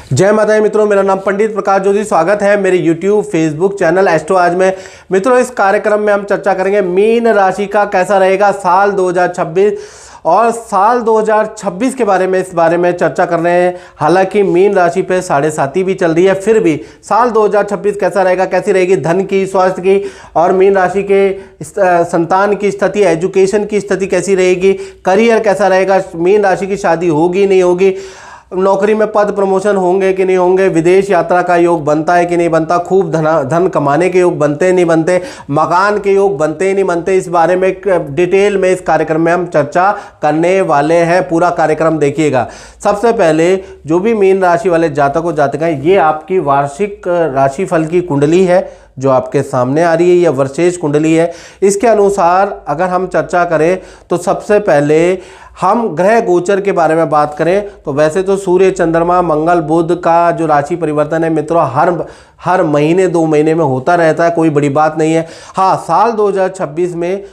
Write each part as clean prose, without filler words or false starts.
जय माता दी मित्रों, मेरा नाम पंडित प्रकाश जोशी। स्वागत है मेरे YouTube फेसबुक चैनल एस्ट्रो आज में। मित्रों, इस कार्यक्रम में हम चर्चा करेंगे मीन राशि का कैसा रहेगा साल 2026 और साल 2026 के बारे में, इस बारे में चर्चा कर रहे हैं। हालांकि मीन राशि पे 7.5 भी चल रही है, फिर भी साल 2026 कैसा रहेगा, कैसी रहेगी धन की, स्वास्थ्य की और मीन राशि के संतान की स्थिति, एजुकेशन की स्थिति कैसी रहेगी, करियर कैसा रहेगा, मीन राशि की शादी होगी नहीं होगी, नौकरी में पद प्रमोशन होंगे कि नहीं होंगे, विदेश यात्रा का योग बनता है कि नहीं बनता, खूब धन कमाने के योग बनते नहीं बनते, मकान के योग बनते ही नहीं बनते, इस बारे में डिटेल में इस कार्यक्रम में हम चर्चा करने वाले हैं। पूरा कार्यक्रम देखिएगा। सबसे पहले जो भी मीन राशि वाले जातक हैं, ये आपकी वार्षिक राशिफल की कुंडली है जो आपके सामने आ रही है, यह वर्षेश कुंडली है। इसके अनुसार अगर हम चर्चा करें तो सबसे पहले हम ग्रह गोचर के बारे में बात करें तो वैसे तो सूर्य, चंद्रमा, मंगल, बुध का जो राशि परिवर्तन है मित्रों हर महीने 2 महीने में होता रहता है, कोई बड़ी बात नहीं है। हाँ, साल 2026 में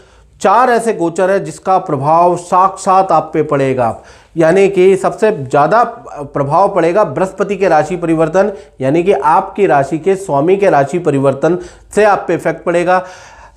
4 ऐसे गोचर है जिसका प्रभाव साक्षात आप पे पड़ेगा। यानी कि सबसे ज़्यादा प्रभाव पड़ेगा बृहस्पति के राशि परिवर्तन, यानी कि आपकी राशि के स्वामी के राशि परिवर्तन से आप पे इफेक्ट पड़ेगा।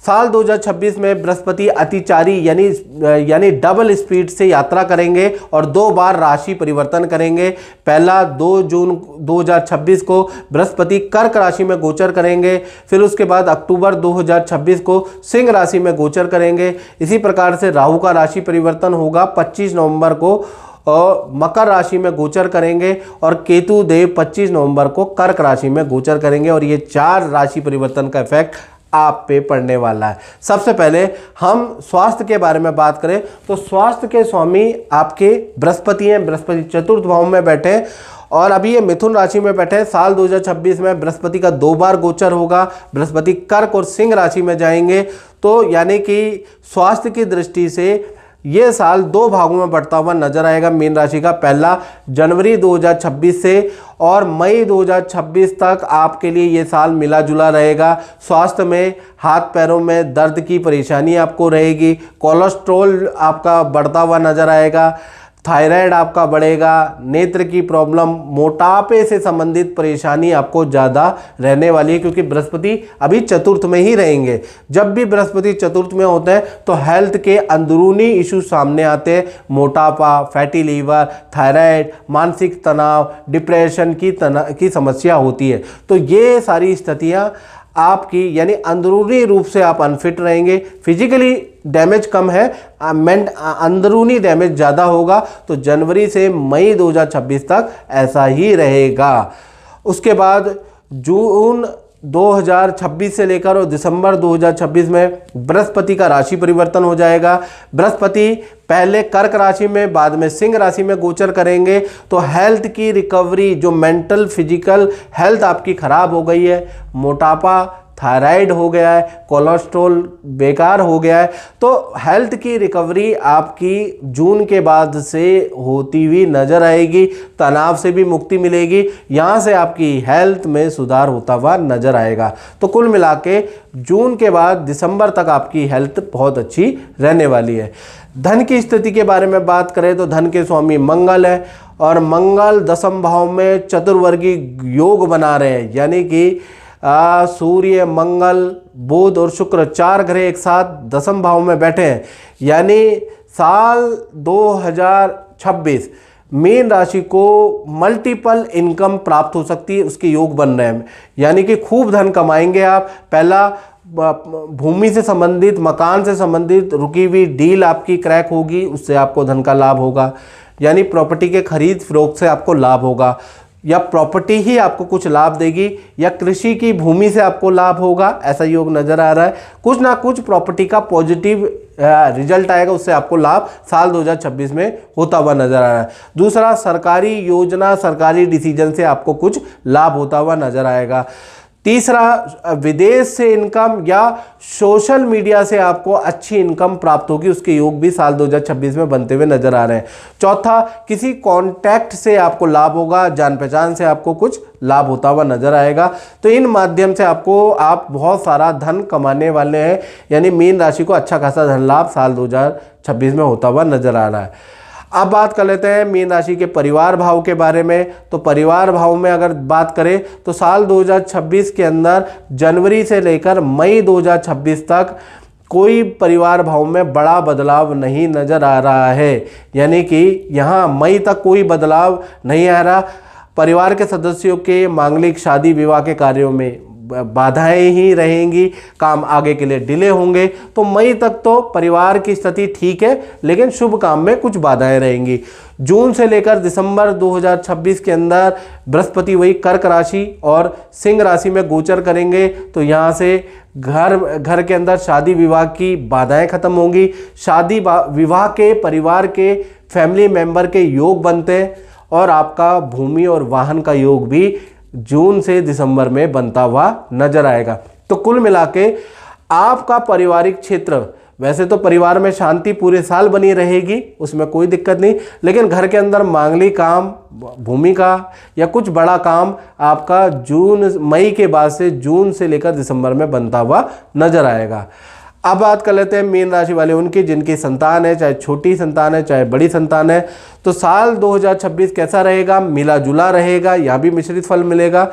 साल 2026 में बृहस्पति अतिचारी यानी डबल स्पीड से यात्रा करेंगे और 2 बार राशि परिवर्तन करेंगे। पहला 2 जून 2026 को बृहस्पति कर्क राशि में गोचर करेंगे, फिर उसके बाद अक्टूबर 2026 को सिंह राशि में गोचर करेंगे। इसी प्रकार से राहु का राशि परिवर्तन होगा 25 नवंबर को और मकर राशि में गोचर करेंगे और केतु देव 25 नवंबर को कर्क राशि में गोचर करेंगे और ये 4 राशि परिवर्तन का इफेक्ट आप पे पड़ने वाला है। सबसे पहले हम स्वास्थ्य के बारे में बात करें तो स्वास्थ्य के स्वामी आपके बृहस्पति हैं। बृहस्पति चतुर्थ भाव में बैठे हैं और अभी ये मिथुन राशि में बैठे हैं। साल 2026 में बृहस्पति का 2 बार गोचर होगा। बृहस्पति कर्क और सिंह राशि में जाएंगे, तो यानी कि स्वास्थ्य की दृष्टि से ये साल 2 भागों में बढ़ता हुआ नजर आएगा मीन राशि का। पहला जनवरी 2026 से और मई 2026 तक आपके लिए ये साल मिला जुला रहेगा। स्वास्थ्य में हाथ पैरों में दर्द की परेशानी आपको रहेगी, कोलेस्ट्रॉल आपका बढ़ता हुआ नजर आएगा, थायराइड आपका बढ़ेगा, नेत्र की प्रॉब्लम, मोटापे से संबंधित परेशानी आपको ज़्यादा रहने वाली है क्योंकि बृहस्पति अभी चतुर्थ में ही रहेंगे। जब भी बृहस्पति चतुर्थ में होते हैं तो हेल्थ के अंदरूनी इशू सामने आते हैं, मोटापा, फैटी लीवर, थायराइड, मानसिक तनाव, डिप्रेशन की समस्या होती है। तो ये सारी स्थितियाँ आपकी यानी अंदरूनी रूप से आप अनफिट रहेंगे। फिजिकली डैमेज कम है, अंदरूनी डैमेज ज़्यादा होगा। तो जनवरी से मई 2026 तक ऐसा ही रहेगा। उसके बाद जून 2026 से लेकर और दिसंबर 2026 में बृहस्पति का राशि परिवर्तन हो जाएगा। बृहस्पति पहले कर्क राशि में, बाद में सिंह राशि में गोचर करेंगे। तो हेल्थ की रिकवरी, जो मेंटल फिजिकल हेल्थ आपकी खराब हो गई है, मोटापा, थायराइड हो गया है, कोलेस्ट्रॉल बेकार हो गया है, तो हेल्थ की रिकवरी आपकी जून के बाद से होती हुई नजर आएगी। तनाव से भी मुक्ति मिलेगी, यहाँ से आपकी हेल्थ में सुधार होता हुआ नजर आएगा। तो कुल मिला के जून के बाद दिसंबर तक आपकी हेल्थ बहुत अच्छी रहने वाली है। धन की स्थिति के बारे में बात करें तो धन के स्वामी मंगल है और मंगल 10वें भाव में चतुर्वर्गी योग बना रहे हैं, यानी कि सूर्य, मंगल, बुध और शुक्र 4 ग्रह एक साथ 10वें भाव में बैठे हैं। यानी साल 2026 मीन राशि को मल्टीपल इनकम प्राप्त हो सकती है, उसके योग बन रहे हैं। यानी कि खूब धन कमाएंगे आप। पहला भूमि से संबंधित, मकान से संबंधित रुकी हुई डील आपकी क्रैक होगी, उससे आपको धन का लाभ होगा। यानी प्रॉपर्टी के खरीद फरोख्त से आपको लाभ होगा या प्रॉपर्टी ही आपको कुछ लाभ देगी या कृषि की भूमि से आपको लाभ होगा, ऐसा योग नज़र आ रहा है। कुछ ना कुछ प्रॉपर्टी का पॉजिटिव रिजल्ट आएगा, उससे आपको लाभ साल 2026 में होता हुआ नज़र आ रहा है। दूसरा, सरकारी योजना, सरकारी डिसीजन से आपको कुछ लाभ होता हुआ नज़र आएगा। तीसरा, विदेश से इनकम या सोशल मीडिया से आपको अच्छी इनकम प्राप्त होगी, उसके योग भी साल 2026 में बनते हुए नजर आ रहे हैं। चौथा, किसी कॉन्टैक्ट से आपको लाभ होगा, जान पहचान से आपको कुछ लाभ होता हुआ नजर आएगा। तो इन माध्यम से आप बहुत सारा धन कमाने वाले हैं, यानी मीन राशि को अच्छा खासा धन लाभ साल 2026 में होता हुआ नजर आ रहा है। अब बात कर लेते हैं मीन राशि के परिवार भाव के बारे में। तो परिवार भाव में अगर बात करें तो साल 2026 के अंदर जनवरी से लेकर मई 2026 तक कोई परिवार भाव में बड़ा बदलाव नहीं नज़र आ रहा है, यानी कि यहाँ मई तक कोई बदलाव नहीं आ रहा। परिवार के सदस्यों के मांगलिक शादी विवाह के कार्यों में बाधाएं ही रहेंगी, काम आगे के लिए डिले होंगे। तो मई तक तो परिवार की स्थिति ठीक है, लेकिन शुभ काम में कुछ बाधाएं रहेंगी। जून से लेकर दिसंबर 2026 के अंदर बृहस्पति वही कर्क राशि और सिंह राशि में गोचर करेंगे, तो यहाँ से घर के अंदर शादी विवाह की बाधाएं खत्म होंगी। शादी विवाह के परिवार के फैमिली मेंबर के योग बनते हैं और आपका भूमि और वाहन का योग भी जून से दिसंबर में बनता हुआ नजर आएगा। तो कुल मिला के आपका पारिवारिक क्षेत्र, वैसे तो परिवार में शांति पूरे साल बनी रहेगी, उसमें कोई दिक्कत नहीं, लेकिन घर के अंदर मांगलिक काम, भूमि का या कुछ बड़ा काम आपका मई के बाद से जून से लेकर दिसंबर में बनता हुआ नजर आएगा। अब बात कर लेते हैं मीन राशि वाले उनकी जिनकी संतान है, चाहे छोटी संतान है चाहे बड़ी संतान है। तो साल 2026 कैसा रहेगा? मिला जुला रहेगा, यहाँ भी मिश्रित फल मिलेगा।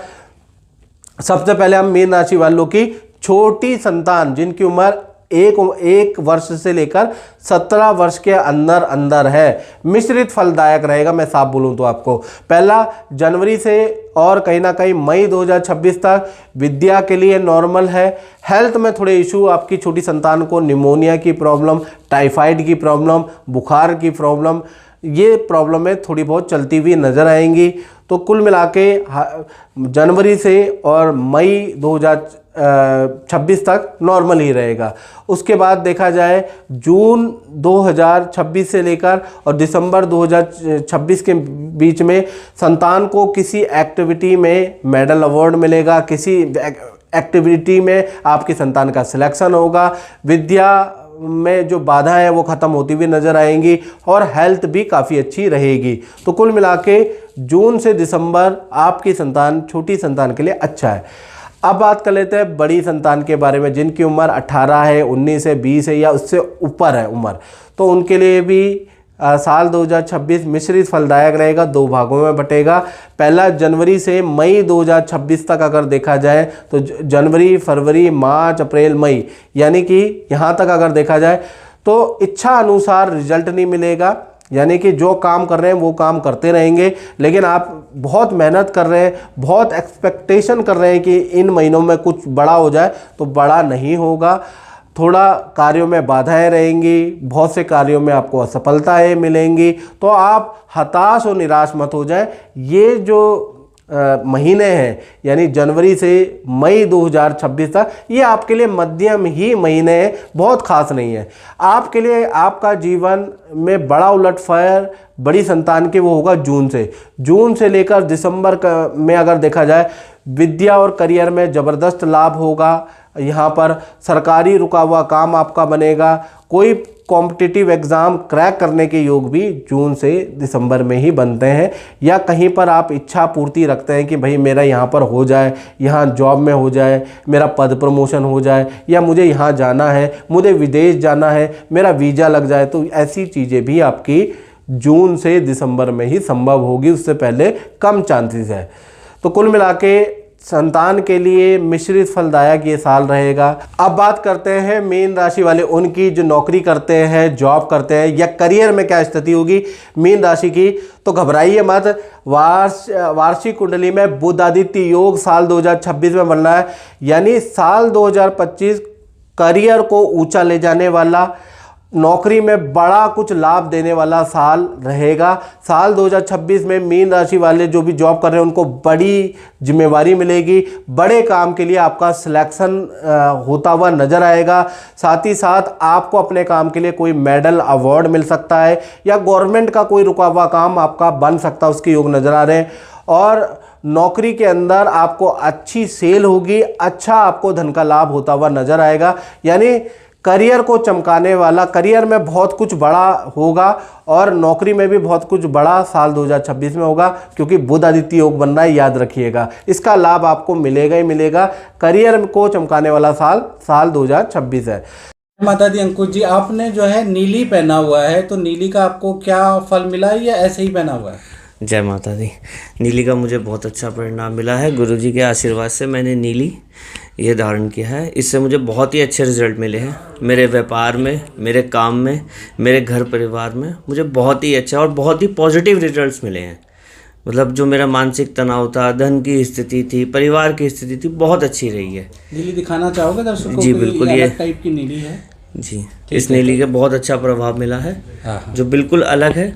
सबसे पहले हम मीन राशि वालों की छोटी संतान जिनकी उम्र एक वर्ष से लेकर 17 वर्ष के अंदर अंदर है, मिश्रित फलदायक रहेगा। मैं साफ बोलूं तो आपको पहला जनवरी से और कहीं ना कहीं मई 2026 तक विद्या के लिए नॉर्मल है। हेल्थ में थोड़े इशू, आपकी छोटी संतान को निमोनिया की प्रॉब्लम, टाइफाइड की प्रॉब्लम, बुखार की प्रॉब्लम, ये प्रॉब्लमें थोड़ी बहुत चलती हुई नज़र आएंगी। तो कुल मिला के जनवरी से और मई 2026 तक नॉर्मल ही रहेगा। उसके बाद देखा जाए जून 2026 से लेकर और दिसंबर 2026 के बीच में संतान को किसी एक्टिविटी में मेडल अवार्ड मिलेगा, किसी एक्टिविटी में आपकी संतान का सिलेक्शन होगा, विद्या में जो बाधा है वो ख़त्म होती हुई नज़र आएंगी और हेल्थ भी काफ़ी अच्छी रहेगी। तो कुल मिला के जून से दिसंबर आपकी संतान, छोटी संतान के लिए अच्छा है। अब बात कर लेते हैं बड़ी संतान के बारे में जिनकी उम्र 18 है, 19 है, 20 है या उससे ऊपर है उम्र, तो उनके लिए भी साल 2026 मिश्रित फलदायक रहेगा, दो भागों में बटेगा। पहला जनवरी से मई 2026 तक अगर देखा जाए तो जनवरी, फरवरी, मार्च, अप्रैल, मई, यानी कि यहाँ तक अगर देखा जाए तो इच्छा अनुसार रिजल्ट नहीं मिलेगा, यानी कि जो काम कर रहे हैं वो काम करते रहेंगे, लेकिन आप बहुत मेहनत कर रहे हैं, बहुत एक्सपेक्टेशन कर रहे हैं कि इन महीनों में कुछ बड़ा हो जाए, तो बड़ा नहीं होगा। थोड़ा कार्यों में बाधाएं रहेंगी, बहुत से कार्यों में आपको असफलताएं मिलेंगी, तो आप हताश और निराश मत हो जाए। ये जो महीने हैं यानी जनवरी से मई 2026 तक, ये आपके लिए मध्यम ही महीने हैं, बहुत खास नहीं है आपके लिए। आपका जीवन में बड़ा उलटफेर बड़ी संतान के वो होगा जून से लेकर दिसंबर में अगर देखा जाए, विद्या और करियर में ज़बरदस्त लाभ होगा। यहाँ पर सरकारी रुका हुआ काम आपका बनेगा, कोई कॉम्पिटिटिव एग्ज़ाम क्रैक करने के योग भी जून से दिसंबर में ही बनते हैं, या कहीं पर आप इच्छा पूर्ति रखते हैं कि भाई मेरा यहाँ पर हो जाए, यहाँ जॉब में हो जाए, मेरा पद प्रमोशन हो जाए, या मुझे यहाँ जाना है, मुझे विदेश जाना है, मेरा वीज़ा लग जाए, तो ऐसी चीज़ें भी आपकी जून से दिसंबर में ही संभव होगी, उससे पहले कम चांसेस है। तो कुल मिला के संतान के लिए मिश्रित फलदायक ये साल रहेगा। अब बात करते हैं मीन राशि वाले उनकी जो नौकरी करते हैं, जॉब करते हैं या करियर में क्या स्थिति होगी मीन राशि की। तो घबराइए मत, वार्षिक कुंडली में बुध आदित्य योग साल 2026 में बन रहा है, यानी साल 2025 करियर को ऊंचा ले जाने वाला, नौकरी में बड़ा कुछ लाभ देने वाला साल रहेगा। साल 2026 में मीन राशि वाले जो भी जॉब कर रहे हैं उनको बड़ी जिम्मेवारी मिलेगी, बड़े काम के लिए आपका सिलेक्शन होता हुआ नज़र आएगा। साथ ही साथ आपको अपने काम के लिए कोई मेडल अवार्ड मिल सकता है, या गवर्नमेंट का कोई रुका हुआ काम आपका बन सकता है, उसके योग नज़र आ रहे हैं। और नौकरी के अंदर आपको अच्छी सेल होगी, अच्छा आपको धन का लाभ होता हुआ नज़र आएगा, यानी करियर को चमकाने वाला, करियर में बहुत कुछ बड़ा होगा और नौकरी में भी बहुत कुछ बड़ा साल 2026 में होगा, क्योंकि बुध आदित्य योग बन रहा है, याद रखिएगा। इसका लाभ आपको मिलेगा ही मिलेगा। करियर को चमकाने वाला साल 2026 है। माता दी। अंकुश जी, आपने जो है नीली पहना हुआ है, तो नीली का आपको क्या फल मिला है या ऐसे ही पहना हुआ है? जय माता दी। नीली का मुझे बहुत अच्छा परिणाम मिला है। गुरुजी के आशीर्वाद से मैंने नीली ये धारण किया है। इससे मुझे बहुत ही अच्छे रिजल्ट मिले हैं मेरे व्यापार में, मेरे काम में, मेरे घर परिवार में। मुझे बहुत ही अच्छा और बहुत ही पॉजिटिव रिजल्ट्स मिले हैं। मतलब जो मेरा मानसिक तनाव था, धन की स्थिति थी, परिवार की स्थिति थी, बहुत अच्छी रही है। नीली दिखाना चाहोगे दर्शकों को? जी बिल्कुल, ये ये अलग टाइप की नीली है जी। इस नीली का बहुत अच्छा प्रभाव मिला है, जो बिल्कुल अलग है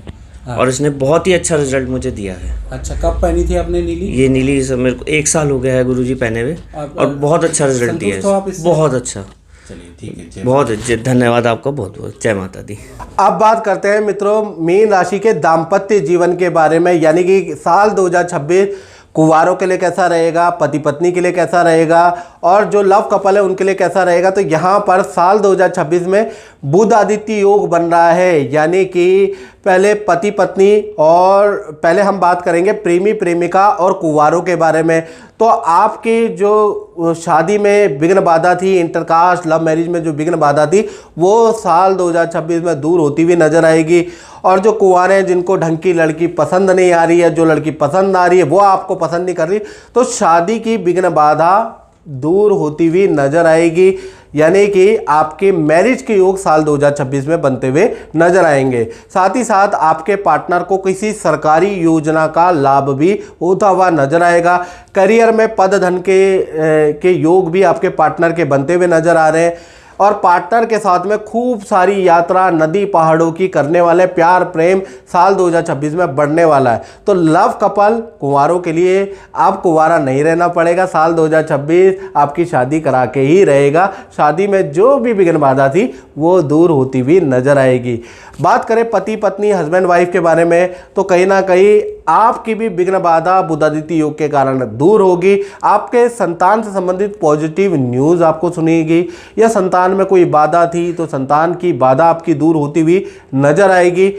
और इसने बहुत ही अच्छा रिजल्ट मुझे दिया है। अच्छा, कब पहनी थी आपने नीली? ये नीली सब मेरे को 1 साल हो गया है गुरुजी पहने हुए, और बहुत अच्छा रिजल्ट दिया है। बहुत अच्छा। चलिए ठीक है, बहुत अच्छे, धन्यवाद आपका बहुत बहुत। जय माता दी। अब बात करते हैं मित्रों मीन राशि के दाम्पत्य जीवन के बारे में, यानी कि साल 2026 कुंवारों के लिए कैसा रहेगा, पति पत्नी के लिए कैसा रहेगा, और जो लव कपल है उनके लिए कैसा रहेगा। तो यहाँ पर साल 2026 में बुध आदित्य योग बन रहा है, यानी कि पहले पति पत्नी, और पहले हम बात करेंगे प्रेमी प्रेमिका और कुंवारों के बारे में। तो आपकी जो शादी में विघ्न बाधा थी, इंटरकास्ट लव मैरिज में जो विघ्न बाधा थी, वो साल 2026 में दूर होती हुई नजर आएगी। और जो कुंवारे हैं जिनको ढंग की लड़की पसंद नहीं आ रही है, जो लड़की पसंद आ रही है वो आपको पसंद नहीं कर रही, तो शादी की विघ्न बाधा दूर होती हुई नजर आएगी, यानी कि आपके मैरिज के योग साल 2026 में बनते हुए नजर आएंगे। साथ ही साथ आपके पार्टनर को किसी सरकारी योजना का लाभ भी होता हुआ नजर आएगा। करियर में पद धन के योग भी आपके पार्टनर के बनते हुए नजर आ रहे हैं, और पार्टनर के साथ में खूब सारी यात्रा नदी पहाड़ों की करने वाले, प्यार प्रेम साल 2026 में बढ़ने वाला है। तो लव कपल कुंवारों के लिए आप कुंवारा नहीं रहना पड़ेगा, साल 2026 आपकी शादी करा के ही रहेगा। शादी में जो भी विघ्न बाधा थी वो दूर होती हुई नजर आएगी। बात करें पति पत्नी हस्बैंड वाइफ के बारे में, तो कहीं ना कहीं आपकी भी विघ्न बाधा बुध आदित्य योग के कारण दूर होगी। आपके संतान से संबंधित पॉजिटिव न्यूज़ आपको सुनेगी, या संतान में कोई बाधा थी तो संतान की बाधा आपकी दूर होती हुई नजर आएगी।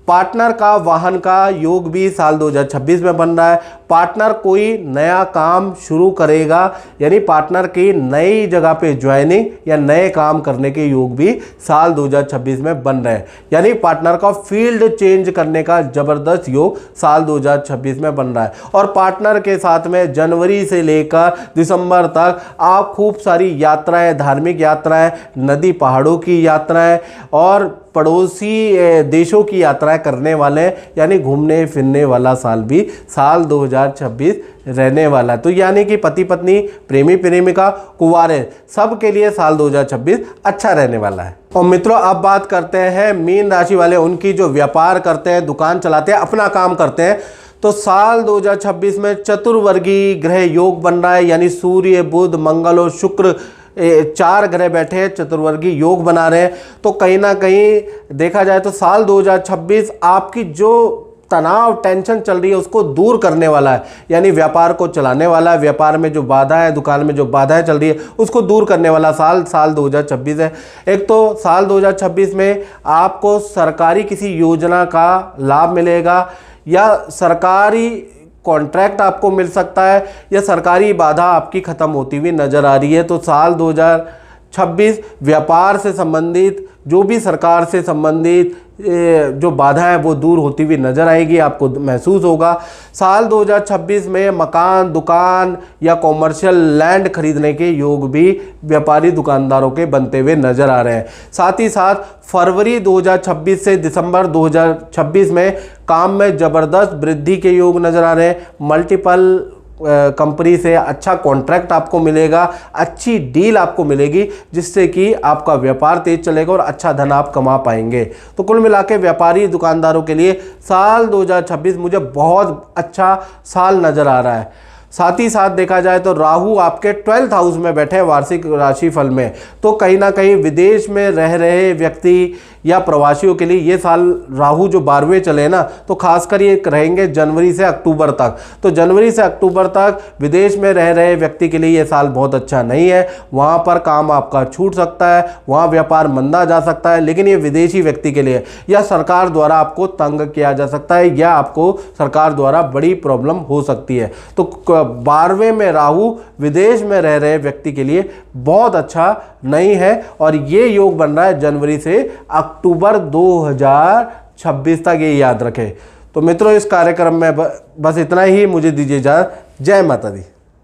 पार्टनर का वाहन का योग भी साल 2026 में बन रहा है। पार्टनर कोई नया काम शुरू करेगा, यानी पार्टनर की नई जगह पे ज्वाइनिंग या नए काम करने के योग भी साल 2026 में बन रहे हैं, यानी पार्टनर का फील्ड चेंज करने का जबरदस्त योग साल 2026 में बन रहा है। और पार्टनर के साथ में जनवरी से लेकर दिसंबर तक आप खूब सारी यात्राएं, धार्मिक यात्राएं, नदी पहाड़ों की यात्राएं और पड़ोसी देशों की यात्राएं करने वाले, यानी घूमने फिरने वाला साल भी साल 2026 रहने वाला है। तो यानी कि पति पत्नी, प्रेमी प्रेमिका, कुंवारे, सब के लिए साल 2026 अच्छा रहने वाला है। और मित्रों अब बात करते हैं मीन राशि वाले, उनकी जो व्यापार करते हैं, दुकान चलाते हैं, अपना काम करते हैं। तो साल 2026 में चतुर्वर्गीय ग्रह योग बन रहा है, यानी सूर्य, बुध, मंगल और शुक्र 4 ग्रह बैठे हैं, चतुर्वर्गीय योग बना रहे हैं। तो कहीं ना कहीं देखा जाए तो साल 2026 आपकी जो तनाव टेंशन चल रही है उसको दूर करने वाला है, यानी व्यापार को चलाने वाला है। व्यापार में जो बाधा है, दुकान में जो बाधाएं चल रही है उसको दूर करने वाला साल 2026 है। एक तो साल 2026 में आपको सरकारी किसी योजना का लाभ मिलेगा, या सरकारी कॉन्ट्रैक्ट आपको मिल सकता है, या सरकारी बाधा आपकी खत्म होती हुई नजर आ रही है। तो साल 2026 व्यापार से संबंधित, जो भी सरकार से संबंधित जो बाधा है वो दूर होती हुई नजर आएगी, आपको महसूस होगा। साल 2026 में मकान, दुकान या कॉमर्शियल लैंड खरीदने के योग भी व्यापारी दुकानदारों के बनते हुए नजर आ रहे हैं। साथ ही साथ फरवरी 2026 से दिसंबर 2026 में काम में ज़बरदस्त वृद्धि के योग नजर आ रहे हैं। मल्टीपल कंपनी से अच्छा कॉन्ट्रैक्ट आपको मिलेगा, अच्छी डील आपको मिलेगी, जिससे कि आपका व्यापार तेज चलेगा और अच्छा धन आप कमा पाएंगे। तो कुल मिला के व्यापारी दुकानदारों के लिए साल 2026 मुझे बहुत अच्छा साल नज़र आ रहा है। साथ ही साथ देखा जाए तो राहु आपके 12th हाउस में बैठे हैं वार्षिक राशिफल में, तो कहीं ना कहीं विदेश में रह रहे व्यक्ति या प्रवासियों के लिए ये साल राहु जो 12वें चले ना, तो खासकर ये रहेंगे जनवरी से अक्टूबर तक। तो जनवरी से अक्टूबर तक विदेश में रह रहे व्यक्ति के लिए ये साल बहुत अच्छा नहीं है। वहाँ पर काम आपका छूट सकता है, वहाँ व्यापार मंदा जा सकता है, लेकिन ये विदेशी व्यक्ति के लिए, या सरकार द्वारा आपको तंग किया जा सकता है, या आपको सरकार द्वारा बड़ी प्रॉब्लम हो सकती है। तो 12वें में राहु विदेश में रह रहे व्यक्ति के लिए बहुत अच्छा नहीं है और ये योग बन रहा है जनवरी से अक्टूबर 2026 तक, ये याद रखें। तो मित्रों इस कार्यक्रम में बस इतना ही, मुझे दीजिए इजाज़त। जय माता दी।